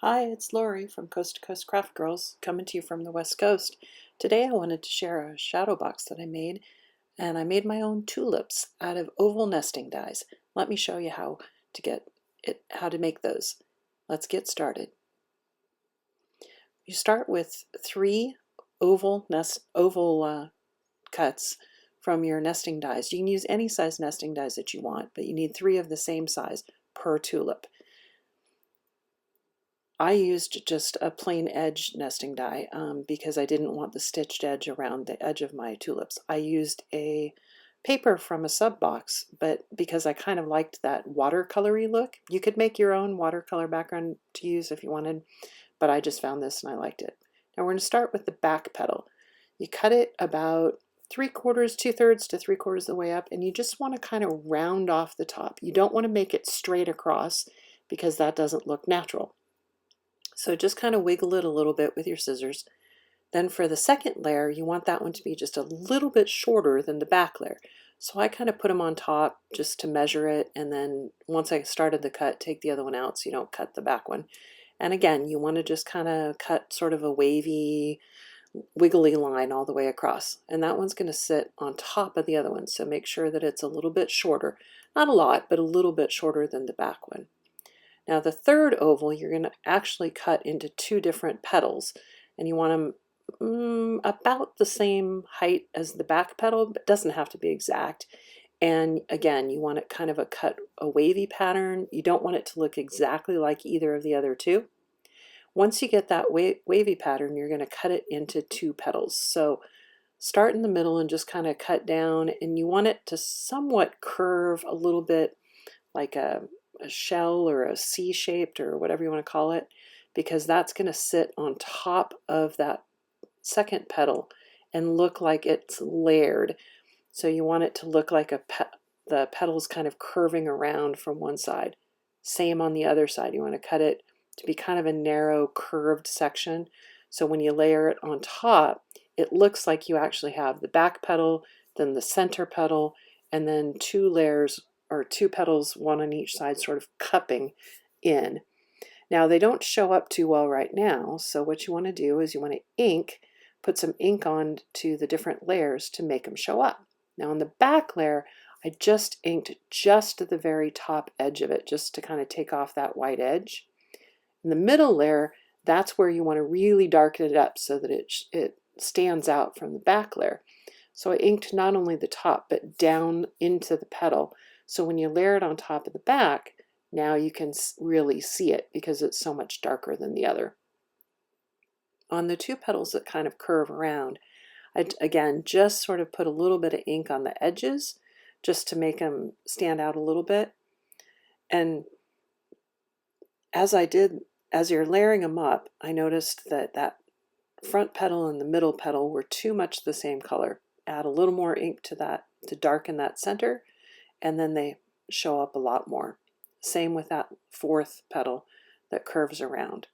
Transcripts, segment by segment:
Hi, it's Lori from Coast to Coast Craft Girls, coming to you from the West Coast. Today I wanted to share a shadow box that I made, and I made my own tulips out of oval nesting dies. Let me show you how to make those. Let's get started. You start with 3 oval cuts from your nesting dies. You can use any size nesting dies that you want, but you need 3 of the same size per tulip. I used just a plain edge nesting die because I didn't want the stitched edge around the edge of my tulips. I used a paper from a sub box, but because I kind of liked that watercolory look, you could make your own watercolor background to use if you wanted, but I just found this and I liked it. Now we're going to start with the back petal. You cut it about 3/4, 2/3 to 3/4 of the way up, and you just want to kind of round off the top. You don't want to make it straight across because that doesn't look natural. So just kind of wiggle it a little bit with your scissors. Then for the second layer, you want that one to be just a little bit shorter than the back layer. So I kind of put them on top just to measure it, and then once I started the cut, take the other one out so you don't cut the back one. And again, you want to just kind of cut sort of a wavy, wiggly line all the way across. And that one's going to sit on top of the other one, so make sure that it's a little bit shorter. Not a lot, but a little bit shorter than the back one. Now the third oval you're going to actually cut into 2 different petals, and you want them about the same height as the back petal, but it doesn't have to be exact. And again, you want it kind of a wavy pattern. You don't want it to look exactly like either of the other 2. Once you get that wavy pattern, you're going to cut it into 2 petals. So start in the middle and just kind of cut down, and you want it to somewhat curve a little bit like a shell or a C-shaped or whatever you want to call it, because that's going to sit on top of that second petal and look like it's layered. So you want it to look like the petals kind of curving around from one side. Same on the other side. You want to cut it to be kind of a narrow curved section. So when you layer it on top, it looks like you actually have the back petal, then the center petal, and then 2 layers or 2 petals, one on each side, sort of cupping in. Now they don't show up too well right now, so what you want to do is you want to put some ink on to the different layers to make them show up. Now on the back layer, I just inked just at the very top edge of it, just to kind of take off that white edge. In the middle layer, that's where you want to really darken it up so that it stands out from the back layer. So I inked not only the top, but down into the petal. So when you layer it on top of the back, now you can really see it because it's so much darker than the other. On the 2 petals that kind of curve around, I again just sort of put a little bit of ink on the edges just to make them stand out a little bit. And as you're layering them up, I noticed that that front petal and the middle petal were too much the same color. Add a little more ink to that to darken that center, and then they show up a lot more. Same with that 4th petal that curves around.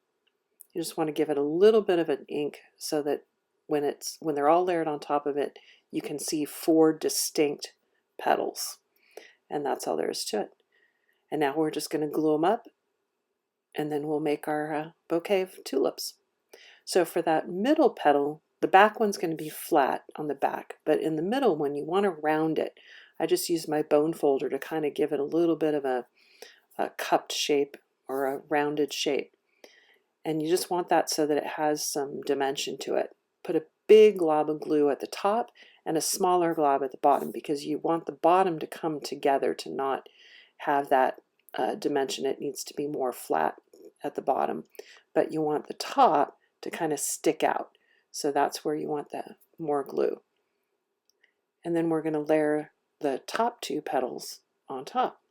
You just want to give it a little bit of an ink so that when they're all layered on top of it, you can see 4 distinct petals. And that's all there is to it. And now we're just going to glue them up, and then we'll make our bouquet of tulips. So for that middle petal, the back one's going to be flat on the back, but in the middle one, you want to round it. I just used my bone folder to kind of give it a little bit of a cupped shape or a rounded shape. And you just want that so that it has some dimension to it. Put a big glob of glue at the top and a smaller glob at the bottom, because you want the bottom to come together to not have that dimension. It needs to be more flat at the bottom, but you want the top to kind of stick out. So that's where you want the more glue. And then we're going to layer the top 2 petals on top.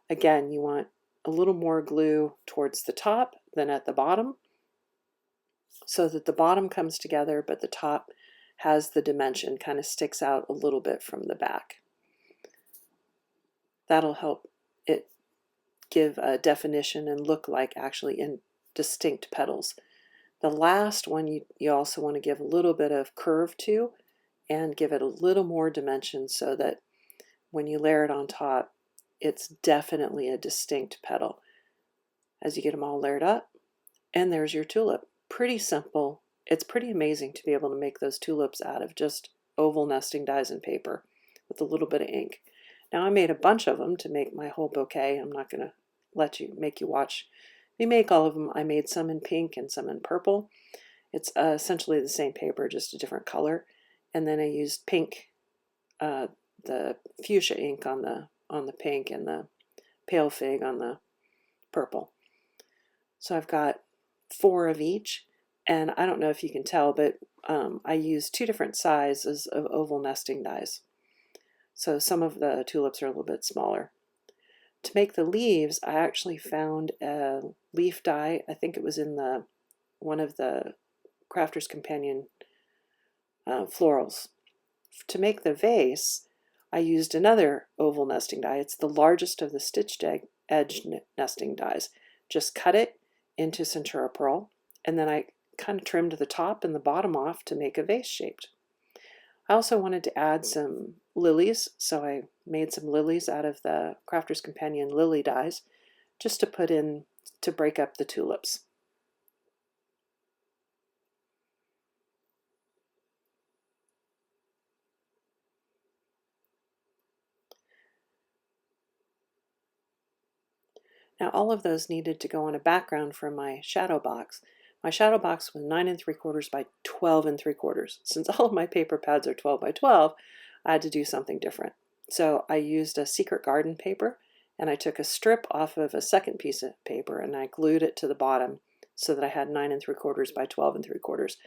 Again, you want a little more glue towards the top than at the bottom, so that the bottom comes together, but the top has the dimension, kind of sticks out a little bit from the back. That'll help it give a definition and look like actually in distinct petals. The last one you also want to give a little bit of curve to and give it a little more dimension so that when you layer it on top, it's definitely a distinct petal. As you get them all layered up, And there's your tulip. Pretty simple. It's pretty amazing to be able to make those tulips out of just oval nesting dies and paper with a little bit of ink. Now I made a bunch of them to make my whole bouquet. I'm not going to make you watch me make all of them. I made some in pink and some in purple. It's essentially the same paper, just a different color. And then I used pink, the fuchsia ink on the pink and the pale fig on the purple. So I've got 4 of each, and I don't know if you can tell, but I used 2 different sizes of oval nesting dies. So some of the tulips are a little bit smaller. To make the leaves, I actually found a leaf die. I think it was in one of the Crafter's Companion florals. To make the vase, I used another oval nesting die. It's the largest of the stitched edge nesting dies. Just cut it into Centura Pearl, and then I kind of trimmed the top and the bottom off to make a vase shaped. I also wanted to add some lilies, so I made some lilies out of the Crafter's Companion lily dies just to put in to break up the tulips. Now all of those needed to go on a background for my shadow box. My shadow box was 9 3/4 by 12 3/4. Since all of my paper pads are 12 by 12, I had to do something different. So I used a Secret Garden paper, and I took a strip off of a second piece of paper and I glued it to the bottom so that I had 9 3/4 by 12 3/4.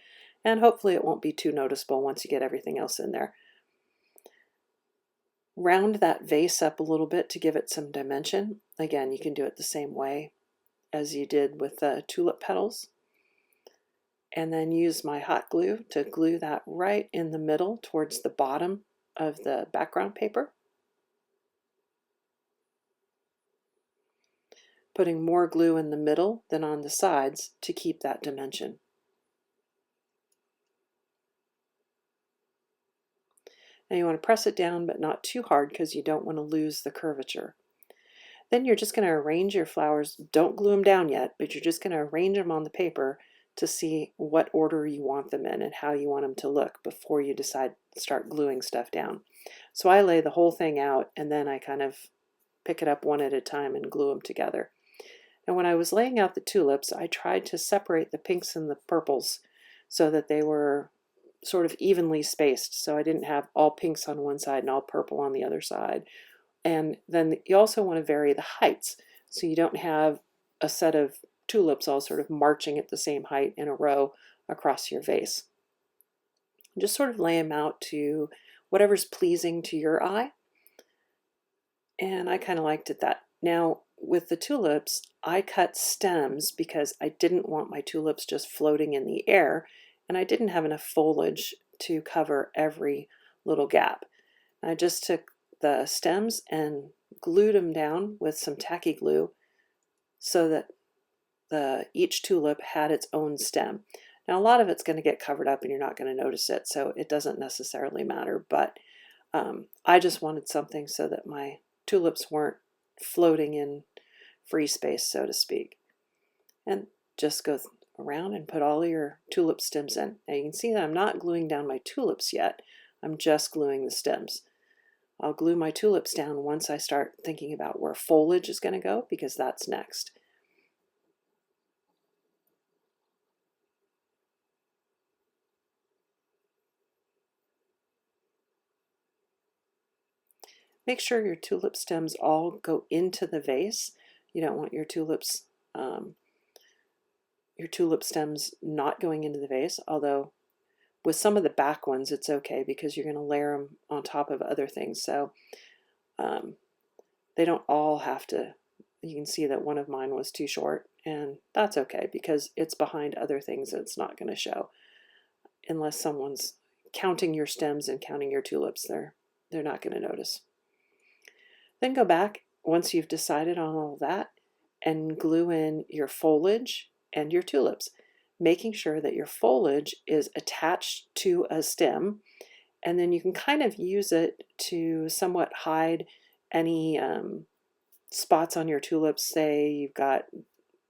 And hopefully it won't be too noticeable once you get everything else in there. Round that vase up a little bit to give it some dimension. Again, you can do it the same way as you did with the tulip petals. And then use my hot glue to glue that right in the middle towards the bottom of the background paper. Putting more glue in the middle than on the sides to keep that dimension. Now you want to press it down, but not too hard because you don't want to lose the curvature. Then you're just going to arrange your flowers. Don't glue them down yet, but you're just going to arrange them on the paper to see what order you want them in and how you want them to look before you decide to start gluing stuff down. So I lay the whole thing out and then I kind of pick it up one at a time and glue them together. And when I was laying out the tulips, I tried to separate the pinks and the purples so that they were sort of evenly spaced. So I didn't have all pinks on one side and all purple on the other side. And then you also want to vary the heights so you don't have a set of tulips all sort of marching at the same height in a row across your vase. Just sort of lay them out to whatever's pleasing to your eye. And I kind of liked it that. Now with the tulips, I cut stems because I didn't want my tulips just floating in the air, and I didn't have enough foliage to cover every little gap. I just took the stems and glued them down with some tacky glue so that each tulip had its own stem. Now a lot of it's going to get covered up and you're not going to notice it, so it doesn't necessarily matter, but I just wanted something so that my tulips weren't floating in free space, so to speak. And just go around and put all your tulip stems in. Now you can see that I'm not gluing down my tulips yet. I'm just gluing the stems. I'll glue my tulips down once I start thinking about where foliage is going to go, because that's next. Make sure your tulip stems all go into the vase. You don't want your tulip stems not going into the vase, although with some of the back ones it's okay because you're going to layer them on top of other things. So they don't all have to. You can see that one of mine was too short, and that's okay because it's behind other things that it's not going to show. Unless someone's counting your stems and counting your tulips, they're not going to notice. Then go back once you've decided on all that and glue in your foliage and your tulips, making sure that your foliage is attached to a stem, and then you can kind of use it to somewhat hide any spots on your tulips. Say you've got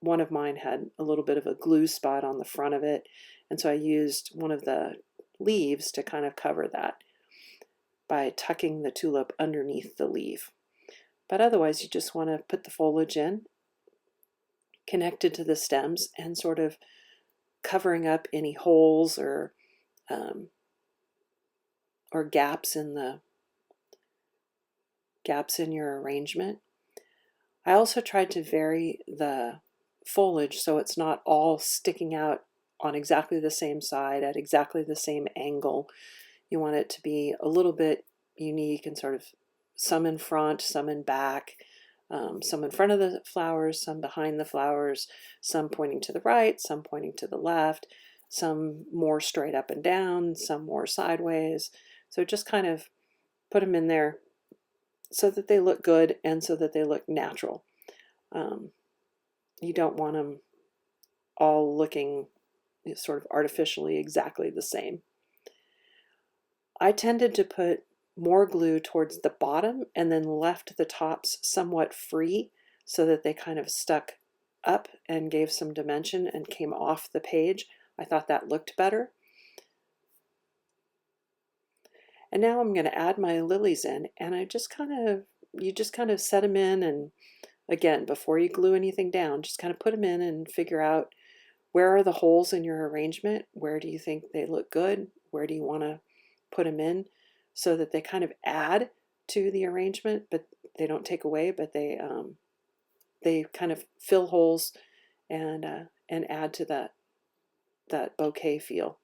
one of mine had a little bit of a glue spot on the front of it, and so I used one of the leaves to kind of cover that by tucking the tulip underneath the leaf. But otherwise, you just want to put the foliage in, connected to the stems, and sort of covering up any holes um, or gaps in your arrangement. I also tried to vary the foliage so it's not all sticking out on exactly the same side at exactly the same angle. You want it to be a little bit unique and sort of some in front, some in back, some in front of the flowers, some behind the flowers, some pointing to the right, some pointing to the left, some more straight up and down, some more sideways. So just kind of put them in there so that they look good and so that they look natural. You don't want them all looking sort of artificially exactly the same. I tended to put more glue towards the bottom and then left the tops somewhat free so that they kind of stuck up and gave some dimension and came off the page. I thought that looked better. And now I'm going to add my lilies in, and you just kind of set them in, and again, before you glue anything down, just kind of put them in and figure out where are the holes in your arrangement, where do you think they look good, where do you want to put them in, so that they kind of add to the arrangement, but they don't take away, but they kind of fill holes and add to that bouquet feel.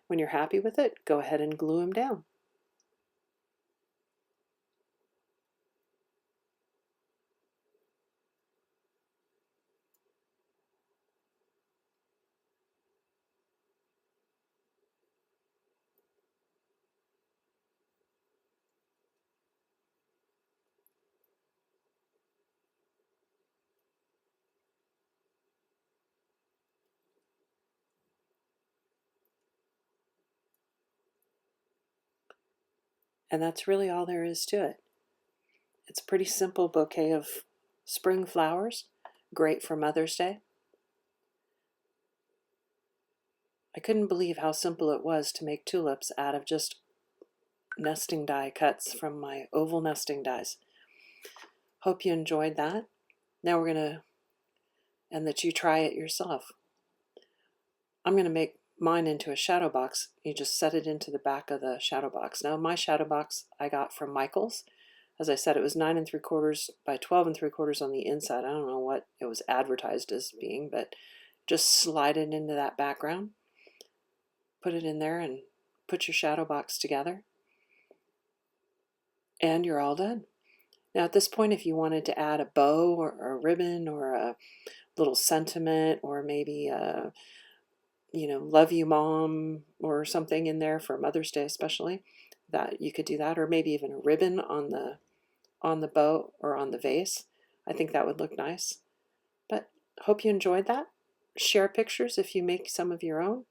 When you're happy with it, go ahead and glue them down. And that's really all there is to it. It's a pretty simple bouquet of spring flowers, great for Mother's Day. I couldn't believe how simple it was to make tulips out of just nesting die cuts from my oval nesting dies. Hope you enjoyed that. Now and that you try it yourself. I'm going to make mine into a shadow box. You just set it into the back of the shadow box. Now my shadow box I got from Michael's. As I said, it was 9 3/4 by 12 3/4 on the inside. I don't know what it was advertised as being, but just slide it into that background. Put it in there and put your shadow box together. And you're all done. Now at this point, if you wanted to add a bow or a ribbon or a little sentiment or maybe love you mom or something in there for Mother's Day especially, that you could do that, or maybe even a ribbon on the bow or on the vase. I think that would look nice. But hope you enjoyed that. Share pictures if you make some of your own.